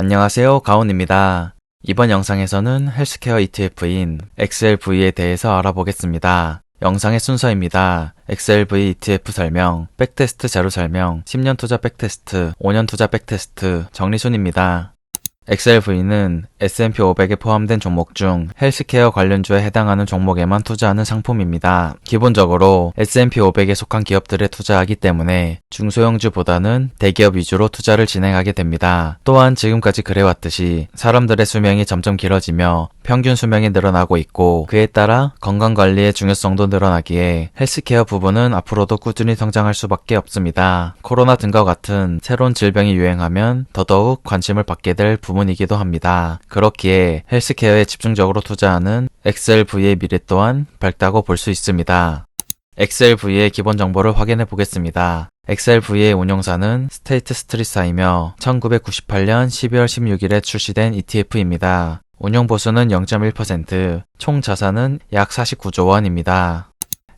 안녕하세요, 가온입니다. 이번 영상에서는 헬스케어 ETF인 XLV에 대해서 알아보겠습니다. 영상의 순서입니다. XLV ETF 설명, 백테스트 자료 설명, 10년 투자 백테스트, 5년 투자 백테스트, 정리순입니다. XLV는 S&P 500에 포함된 종목 중 헬스케어 관련주에 해당하는 종목에만 투자하는 상품입니다. 기본적으로 S&P 500에 속한 기업들에 투자하기 때문에 중소형주보다는 대기업 위주로 투자를 진행하게 됩니다. 또한 지금까지 그래왔듯이 사람들의 수명이 점점 길어지며 평균 수명이 늘어나고 있고 그에 따라 건강관리의 중요성도 늘어나기에 헬스케어 부분은 앞으로도 꾸준히 성장할 수밖에 없습니다. 코로나 등과 같은 새로운 질병이 유행하면 더더욱 관심을 받게 될 부분이기도 합니다. 그렇기에 헬스케어에 집중적으로 투자하는 XLV의 미래 또한 밝다고 볼 수 있습니다. XLV의 기본 정보를 확인해 보겠습니다. XLV의 운용사는 스테이트 스트리트이며 1998년 12월 16일에 출시된 ETF입니다. 운용 보수는 0.1%, 총 자산은 약 49조 원입니다.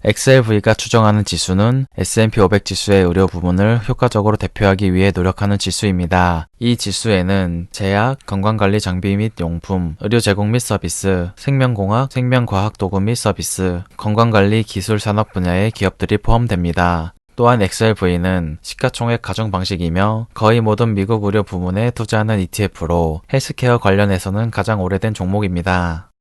XLV가 추정하는 지수는 S&P 500 지수의 의료 부문을 효과적으로 대표하기 위해 노력하는 지수입니다. 이 지수에는 제약, 건강관리 장비 및 용품, 의료 제공 및 서비스, 생명공학, 생명과학 도구 및 서비스, 건강관리 기술 산업 분야의 기업들이 포함됩니다. 또한 XLV는 시가총액 가중 방식이며 거의 모든 미국 의료 부문에 투자하는 ETF로 헬스케어 관련해서는 가장 오래된 종목입니다.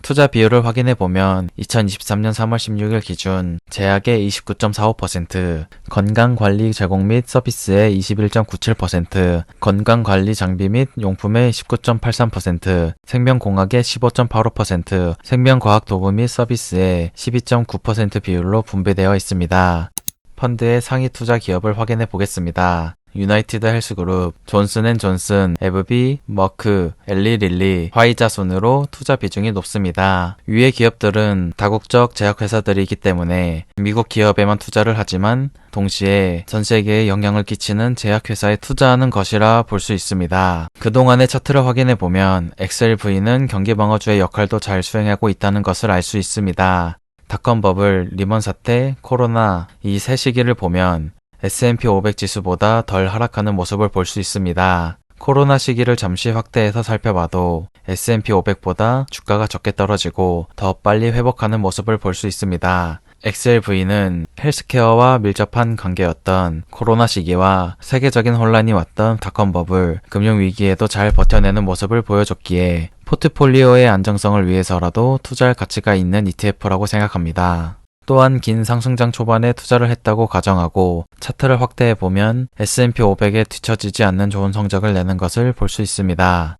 투자 비율을 확인해보면 2023년 3월 16일 기준 제약의 29.45%, 건강관리 제공 및 서비스의 21.97%, 건강관리 장비 및 용품의 19.83%, 생명공학의 15.85%, 생명과학 도구 및 서비스의 12.9% 비율로 분배되어 있습니다. 펀드의 상위 투자 기업을 확인해 보겠습니다. 유나이티드 헬스그룹, 존슨앤존슨, 에브비, 머크, 엘리릴리, 화이자 순으로 투자 비중이 높습니다. 위의 기업들은 다국적 제약회사들이기 때문에 미국 기업에만 투자를 하지만 동시에 전 세계에 영향을 끼치는 제약회사에 투자하는 것이라 볼 수 있습니다. 그동안의 차트를 확인해 보면 XLV는 경기방어주의 역할도 잘 수행하고 있다는 것을 알 수 있습니다. 닷컴 버블, 리먼 사태, 코로나 이 세 시기를 보면 S&P 500 지수보다 덜 하락하는 모습을 볼 수 있습니다. 코로나 시기를 잠시 확대해서 살펴봐도 S&P 500보다 주가가 적게 떨어지고 더 빨리 회복하는 모습을 볼 수 있습니다. XLV는 헬스케어와 밀접한 관계였던 코로나 시기와 세계적인 혼란이 왔던 닷컴 버블, 금융위기에도 잘 버텨내는 모습을 보여줬기에 포트폴리오의 안정성을 위해서라도 투자할 가치가 있는 ETF라고 생각합니다. 또한 긴 상승장 초반에 투자를 했다고 가정하고 차트를 확대해보면 S&P 500에 뒤처지지 않는 좋은 성적을 내는 것을 볼 수 있습니다.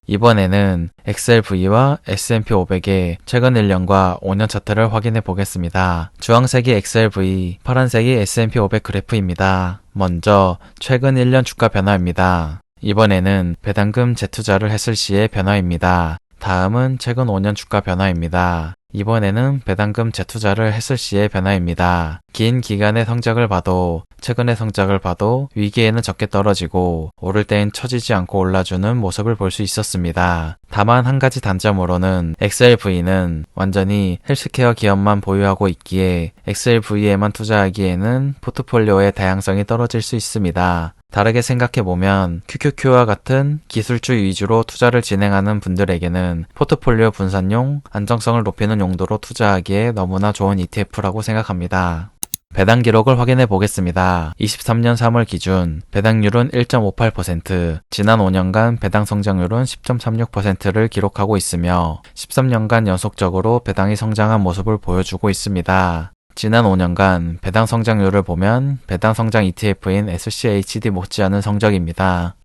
이번에는 XLV와 S&P 500의 최근 1년과 5년 차트를 확인해 보겠습니다. 주황색이 XLV, 파란색이 S&P 500 그래프입니다. 먼저 최근 1년 주가 변화입니다. 이번에는 배당금 재투자를 했을 시의 변화입니다. 다음은 최근 5년 주가 변화입니다. 이번에는 배당금 재투자를 했을 시의 변화입니다. 긴 기간의 성적을 봐도 최근의 성적을 봐도 위기에는 적게 떨어지고 오를 때엔 처지지 않고 올라주는 모습을 볼 수 있었습니다. 다만 한 가지 단점으로는 XLV는 완전히 헬스케어 기업만 보유하고 있기에 XLV에만 투자하기에는 포트폴리오의 다양성이 떨어질 수 있습니다. 다르게 생각해보면 QQQ와 같은 기술주 위주로 투자를 진행하는 분들에게는 포트폴리오 분산용, 안정성을 높이는 용도로 투자하기에 너무나 좋은 ETF라고 생각합니다. 배당 기록을 확인해 보겠습니다. 23년 3월 기준 배당률은 1.58%, 지난 5년간 배당 성장률은 10.36%를 기록하고 있으며 13년간 연속적으로 배당이 성장한 모습을 보여주고 있습니다. 지난 5년간 배당 성장률을 보면 배당 성장 ETF인 SCHD 못지않은 성적입니다.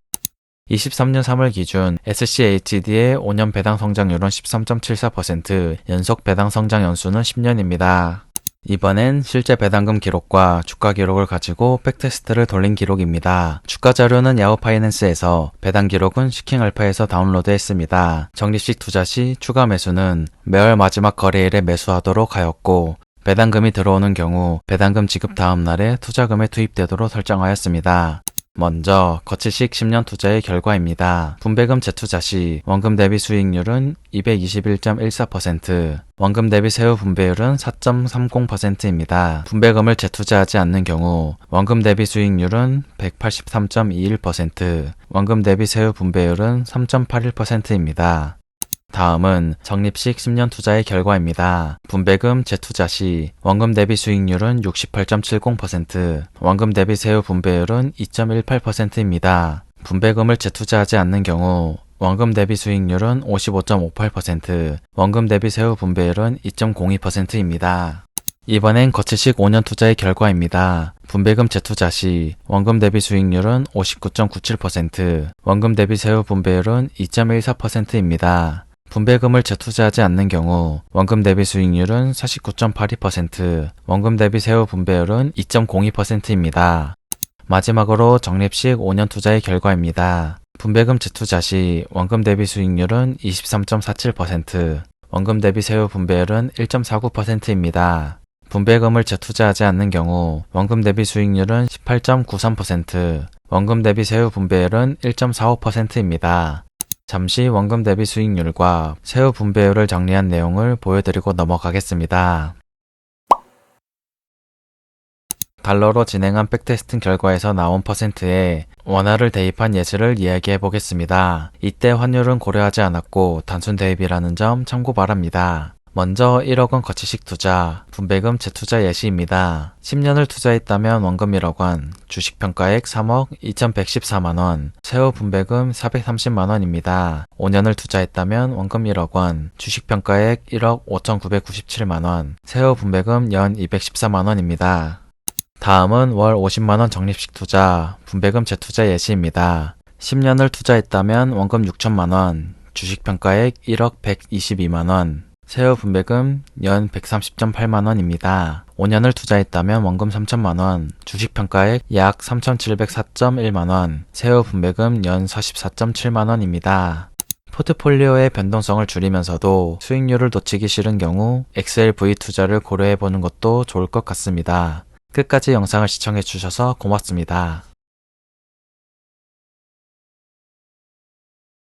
23년 3월 기준 SCHD의 5년 배당 성장률은 13.74%, 연속 배당 성장 연수는 10년입니다. 이번엔 실제 배당금 기록과 주가 기록을 가지고 백테스트를 돌린 기록입니다. 주가 자료는 야후 파이낸스에서, 배당 기록은 시킹알파에서 다운로드했습니다. 적립식 투자 시 추가 매수는 매월 마지막 거래일에 매수하도록 하였고 배당금이 들어오는 경우 배당금 지급 다음 날에 투자금에 투입되도록 설정하였습니다. 먼저 거치식 10년 투자의 결과입니다. 분배금 재투자 시 원금 대비 수익률은 221.14%, 원금 대비 세후 분배율은 4.30%입니다. 분배금을 재투자하지 않는 경우 원금 대비 수익률은 183.21%, 원금 대비 세후 분배율은 3.81%입니다. 다음은 적립식 10년 투자의 결과입니다. 분배금 재투자 시 원금 대비 수익률은 68.70%, 원금 대비 세후 분배율은 2.18%입니다. 분배금을 재투자하지 않는 경우 원금 대비 수익률은 55.58%, 원금 대비 세후 분배율은 2.02%입니다. 이번엔 거치식 5년 투자의 결과입니다. 분배금 재투자 시 원금 대비 수익률은 59.97%, 원금 대비 세후 분배율은 2.14%입니다. 분배금을 재투자하지 않는 경우 원금 대비 수익률은 49.82%, 원금 대비 세후 분배율은 2.02%입니다. 마지막으로 적립식 5년 투자의 결과입니다. 분배금 재투자 시 원금 대비 수익률은 23.47%, 원금 대비 세후 분배율은 1.49%입니다. 분배금을 재투자하지 않는 경우 원금 대비 수익률은 18.93%, 원금 대비 세후 분배율은 1.45%입니다. 잠시 원금 대비 수익률과 세후 분배율을 정리한 내용을 보여드리고 넘어가겠습니다. 달러로 진행한 백테스팅 결과에서 나온 퍼센트에 원화를 대입한 예시를 이야기해 보겠습니다. 이때 환율은 고려하지 않았고 단순 대입이라는 점 참고 바랍니다. 먼저 1억원 거치식 투자, 분배금 재투자 예시입니다. 10년을 투자했다면 원금 1억원, 주식평가액 3억 2114만원, 세후 분배금 430만원입니다. 5년을 투자했다면 원금 1억원, 주식평가액 1억 5997만원, 세후 분배금 연 214만원입니다. 다음은 월 50만원 적립식 투자, 분배금 재투자 예시입니다. 10년을 투자했다면 원금 6천만원, 주식평가액 1억 122만원, 세후 분배금 연 130.8만원입니다. 5년을 투자했다면 원금 3천만원, 주식평가액 약 3,704.1만원, 세후 분배금 연 44.7만원입니다. 포트폴리오의 변동성을 줄이면서도 수익률을 놓치기 싫은 경우 XLV 투자를 고려해보는 것도 좋을 것 같습니다. 끝까지 영상을 시청해주셔서 고맙습니다.